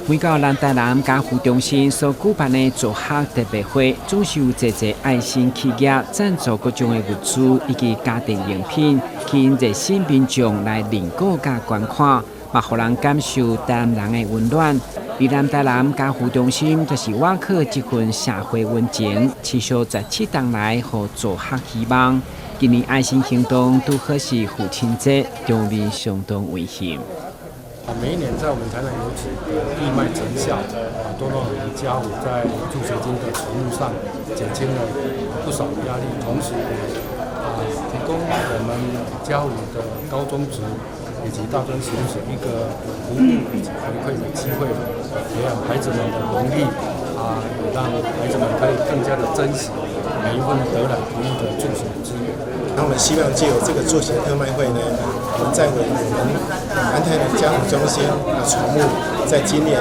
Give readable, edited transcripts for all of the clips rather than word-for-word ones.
每到南台南家福中心所举办的做客特别会，总是有侪侪爱心企业赞助各种的物资以及家庭用品，吸引热心民众来领购甲观看，嘛，互人感受台南人的温暖。而南台南家福中心就是瓦克这份社会温情，持续17年来，互做客希望。今年爱心行动拄好是父亲节，场面相当温馨。每一年在我们台南邮局义卖成效，都让我们家属在助学金的筹募上减轻了不少的压力，同时也提供我们家属的高中职以及大专学生一个服务以及回馈的机会，培养孩子们的能力也让孩子们可以更加的珍惜每一份得来不易的助学资源。那我们希望借由这个助学特卖会呢，我们在我们南台南家福中心筹募，在今年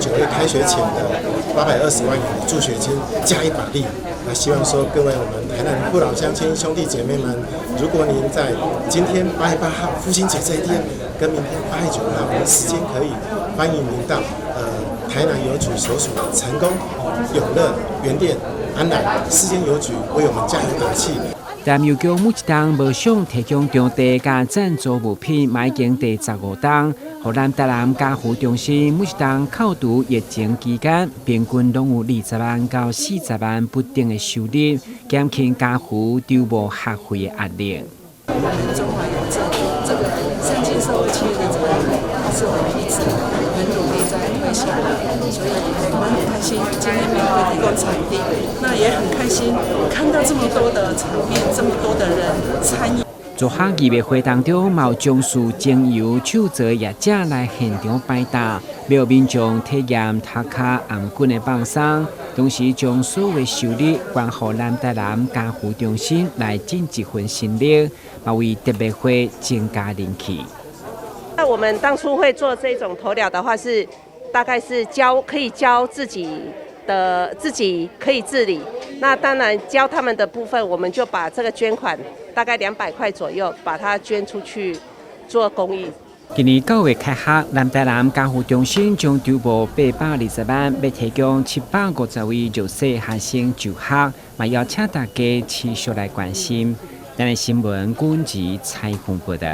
9月开学前的820万元的助学金加一把力。那希望说各位我们台南的父老乡亲兄弟姐妹们，如果您在今天8月8号父亲节这一天，跟明天8月9号的时间可以，欢迎您到台南邮局所属的成功、永乐、原店、安南4间邮局为我们加油打气。但邮局目前无想提供场地甲赞助物品，已经第15档。互南台南家福中心目前扣除疫情期间，平均拢有20万到40万不等的收入，减轻家福筹募学费的压力。中华邮政这个善尽社会企业的责任，是我们一直很努力在推行的，所以我们很开心今天免费提供场地，那也很开心看到这么多的场面，这么多的人参与。做客艺术会当中，有种树精油手作业者来现场摆搭，要民众体验塔卡红棍的放松，同时将所有收入捐予南台南家福中心来尽一份心力，也为特别会增加人气。那我们当初会做这种头疗的话是，大概是可以教自己可以自理。那当然教他们的部分，我们就把这个捐款大概200块左右，把它捐出去做公益。今年9月开学，南台南家福中心将筹募820万，要提供750位弱势学生就学，也邀请大家持续来关心。咱的新闻，阮是采访报道。